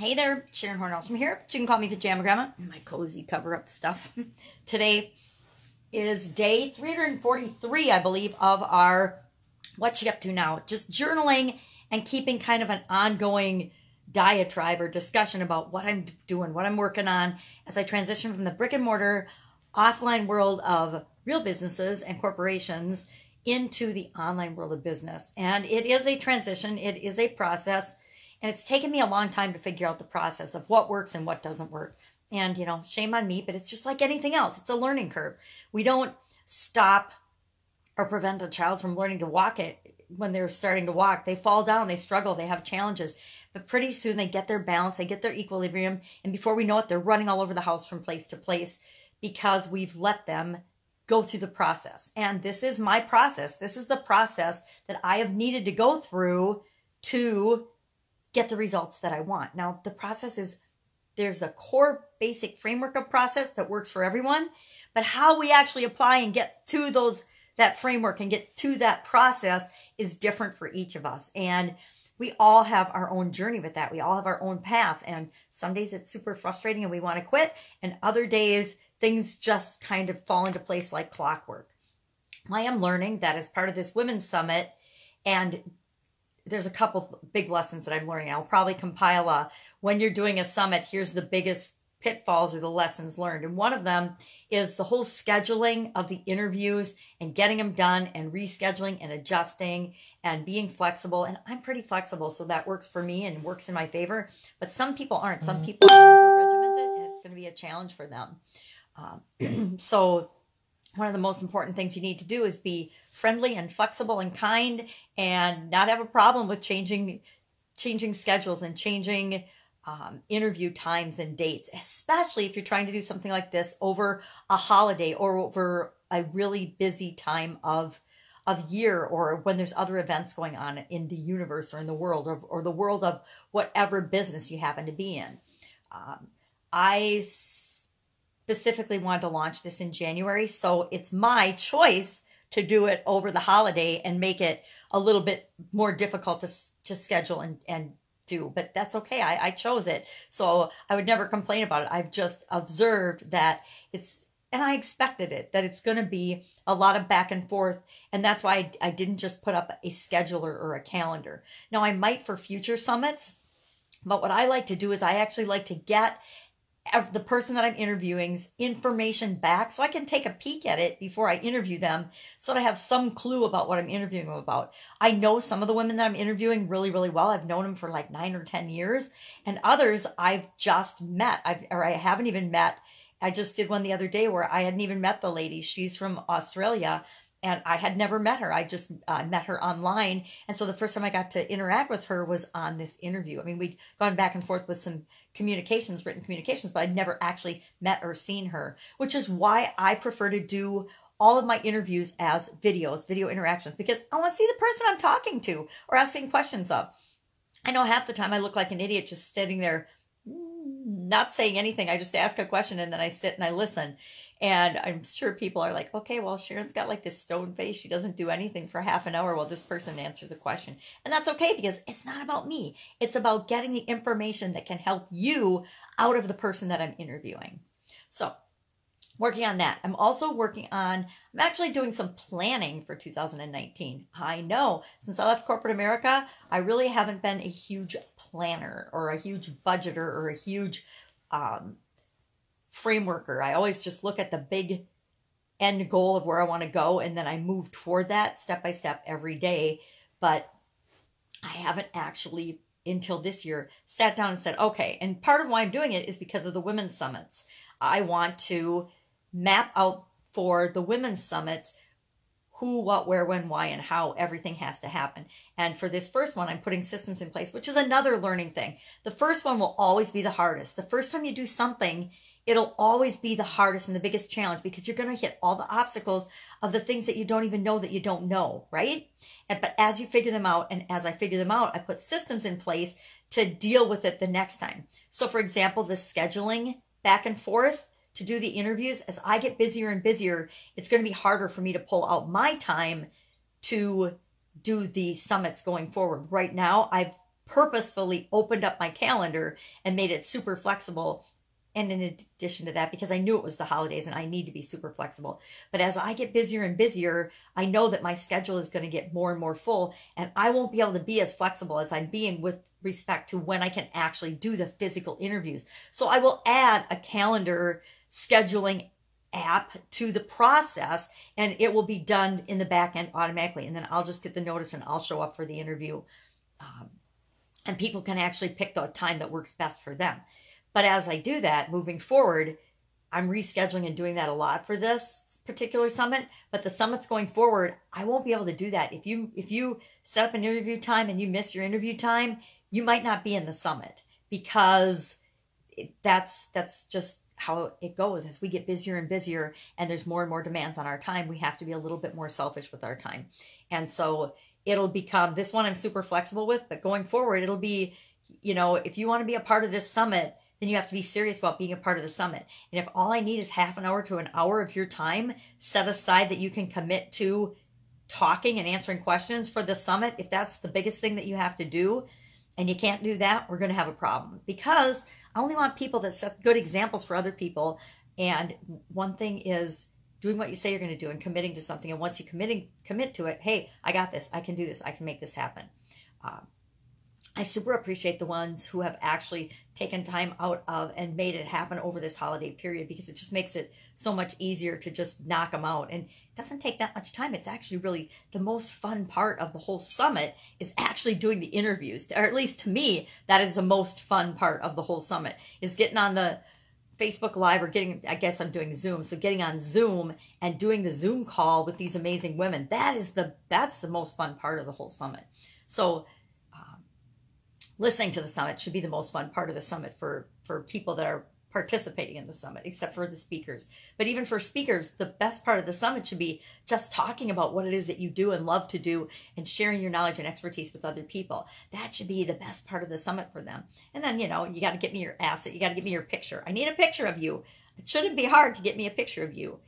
Hey there, Sharon Horne-Ellstrom here. You can call me Pajama Grandma, my cozy cover-up stuff. Today is day 343, I believe, of our What You Up To Now. Just journaling and keeping kind of an ongoing diatribe or discussion about what I'm doing, what I'm working on as I transition from the brick and mortar offline world of real businesses and corporations into the online world of business. And it is a transition. It is a process. And it's taken me a long time to figure out the process of what works and what doesn't work. And, you know, shame on me, but it's just like anything else. It's a learning curve. We don't stop or prevent a child from learning to walk it when they're starting to walk. They fall down, they struggle, they have challenges. But pretty soon they get their balance, they get their equilibrium. And before we know it, they're running all over the house from place to place because we've let them go through the process. And this is my process. This is the process that I have needed to go through to get the results that I want. Now, the process is, there's a core basic framework of process that works for everyone, but how we actually apply and get to that framework and get to that process is different for each of us. And we all have our own journey with that. We all have our own path. And some days it's super frustrating and we want to quit. And other days things just kind of fall into place like clockwork. I am learning that as part of this Women's Summit, and there's a couple big lessons that I'm learning. I'll probably compile when you're doing a summit, here's the biggest pitfalls or the lessons learned. And one of them is the whole scheduling of the interviews and getting them done and rescheduling and adjusting and being flexible. And I'm pretty flexible, so that works for me and works in my favor. But some people aren't. Some people are super regimented, and it's going to be a challenge for them. So one of the most important things you need to do is be friendly and flexible and kind and not have a problem with changing schedules and changing interview times and dates, especially if you're trying to do something like this over a holiday or over a really busy time of year, or when there's other events going on in the universe or in the world, or the world of whatever business you happen to be in. I specifically wanted to launch this in January, so it's my choice to do it over the holiday and make it a little bit more difficult to schedule and do, but that's okay. I chose it, so I would never complain about it. I've just observed that and I expected it, that it's going to be a lot of back and forth, and that's why I didn't just put up a scheduler or a calendar. Now, I might for future summits, but what I like to do is I actually like to get the person that I'm interviewing's information back so I can take a peek at it before I interview them, so that I have some clue about what I'm interviewing them about. I know some of the women that I'm interviewing really, really well. I've known them for like 9 or 10 years, and others I've just met, I haven't even met. I just did one the other day where I hadn't even met the lady. She's from Australia, and I had never met her. I just met her online. And so the first time I got to interact with her was on this interview. I mean, we'd gone back and forth with some communications, written communications, but I'd never actually met or seen her, which is why I prefer to do all of my interviews as videos, video interactions, because I want to see the person I'm talking to or asking questions of. I know half the time I look like an idiot just sitting there, not saying anything. I just ask a question and then I sit and I listen. And I'm sure people are like, okay, well, Sharon's got like this stone face. She doesn't do anything for half an hour while this person answers a question. And that's okay, because it's not about me. It's about getting the information that can help you out of the person that I'm interviewing. So working on that. I'm also I'm actually doing some planning for 2019. I know, since I left corporate America, I really haven't been a huge planner or a huge budgeter or a huge frameworker. I always just look at the big end goal of where I want to go, and then I move toward that step by step every day. But I haven't actually, until this year, sat down and said, okay, and part of why I'm doing it is because of the women's summits. I want to map out for the women's summits who, what, where, when, why, and how everything has to happen. And for this first one, I'm putting systems in place, which is another learning thing. The first one will always be the hardest. The first time you do something, it'll always be the hardest and the biggest challenge, because you're going to hit all the obstacles of the things that you don't even know that you don't know, right? But as you figure them out, and as I figure them out, I put systems in place to deal with it the next time. So for example, the scheduling back and forth to do the interviews, as I get busier and busier, it's going to be harder for me to pull out my time to do the summits going forward. Right now, I've purposefully opened up my calendar and made it super flexible. And in addition to that, because I knew it was the holidays and I need to be super flexible. But as I get busier and busier, I know that my schedule is going to get more and more full, and I won't be able to be as flexible as I'm being with respect to when I can actually do the physical interviews. So I will add a calendar scheduling app to the process, and it will be done in the back end automatically. And then I'll just get the notice and I'll show up for the interview. And people can actually pick the time that works best for them. But as I do that, moving forward, I'm rescheduling and doing that a lot for this particular summit. But the summits going forward, I won't be able to do that. If you set up an interview time and you miss your interview time, you might not be in the summit, because that's just how it goes. As we get busier and busier and there's more and more demands on our time, we have to be a little bit more selfish with our time. And so it'll become, this one I'm super flexible with, but going forward, it'll be, if you want to be a part of this summit, then you have to be serious about being a part of the summit. And if all I need is half an hour to an hour of your time set aside that you can commit to talking and answering questions for the summit, if that's the biggest thing that you have to do and you can't do that, we're going to have a problem. Because I only want people that set good examples for other people. And one thing is doing what you say you're going to do and committing to something. And once you commit to it, hey, I got this. I can do this. I can make this happen. I super appreciate the ones who have actually taken time out of and made it happen over this holiday period, because it just makes it so much easier to just knock them out. And it doesn't take that much time. It's actually really the most fun part of the whole summit is actually doing the interviews. Or at least to me, that is the most fun part of the whole summit, is getting on the Facebook Live, or getting, I guess I'm doing Zoom. So getting on Zoom and doing the Zoom call with these amazing women. That's the most fun part of the whole summit. So listening to the summit should be the most fun part of the summit for people that are participating in the summit, except for the speakers. But even for speakers, the best part of the summit should be just talking about what it is that you do and love to do and sharing your knowledge and expertise with other people. That should be the best part of the summit for them. And then, you got to get me your asset. You got to give me your picture. I need a picture of you. It shouldn't be hard to get me a picture of you.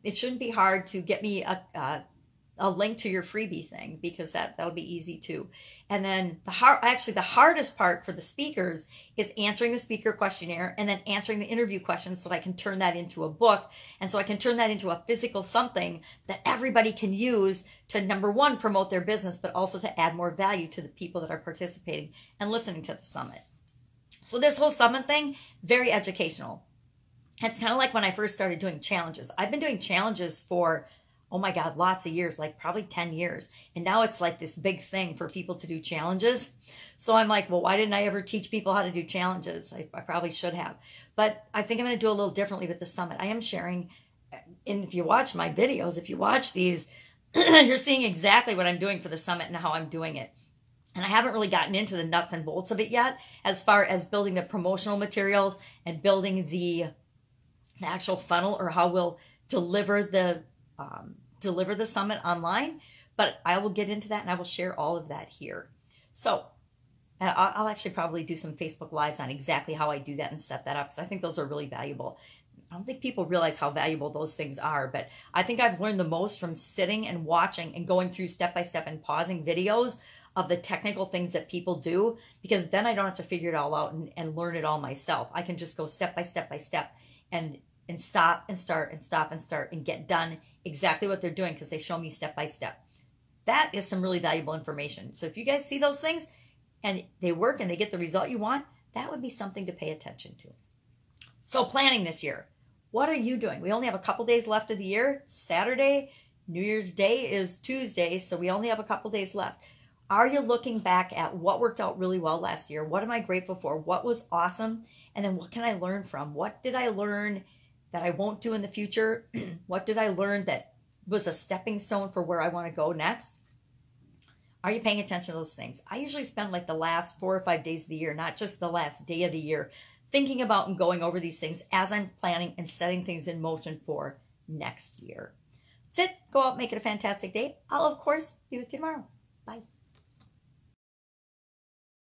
It shouldn't be hard to get me a link to your freebie thing, because that'll be easy too. And then the hardest part for the speakers is answering the speaker questionnaire and then answering the interview questions, so that I can turn that into a book. And so I can turn that into a physical something that everybody can use to, number one, promote their business, but also to add more value to the people that are participating and listening to the summit. So this whole summit thing, very educational. It's kind of like when I first started doing challenges. I've been doing challenges for, oh my God, lots of years, like probably 10 years. And now it's like this big thing for people to do challenges. So I'm like, well, why didn't I ever teach people how to do challenges? I probably should have. But I think I'm going to do a little differently with the summit. I am sharing, and if you watch my videos, if you watch these, you're seeing exactly what I'm doing for the summit and how I'm doing it. And I haven't really gotten into the nuts and bolts of it yet, as far as building the promotional materials and building the actual funnel, or how we'll deliver the summit online. But I will get into that, and I will share all of that here. So I'll actually probably do some Facebook Lives on exactly how I do that and set that up, because I think those are really valuable. I don't think people realize how valuable those things are, but I think I've learned the most from sitting and watching and going through step-by-step and pausing videos of the technical things that people do, because then I don't have to figure it all out and learn it all myself. I can just go step by step by step and stop and start and stop and start and get done exactly what they're doing, because they show me step by step. That is some really valuable information. So if you guys see those things and they work and they get the result you want, that would be something to pay attention to. So planning this year. What are you doing? We only have a couple days left of the year. Saturday, New Year's Day is Tuesday, so we only have a couple days left. Are you looking back at what worked out really well last year? What am I grateful for? What was awesome? And then what can I learn from? What did I learn that I won't do in the future? What did I learn that was a stepping stone for where I want to go next? Are you paying attention to those things? I usually spend like the last 4 or 5 days of the year, not just the last day of the year, thinking about and going over these things as I'm planning and setting things in motion for next year. That's it. Go out, make it a fantastic day. I'll, of course, be with you tomorrow. Bye.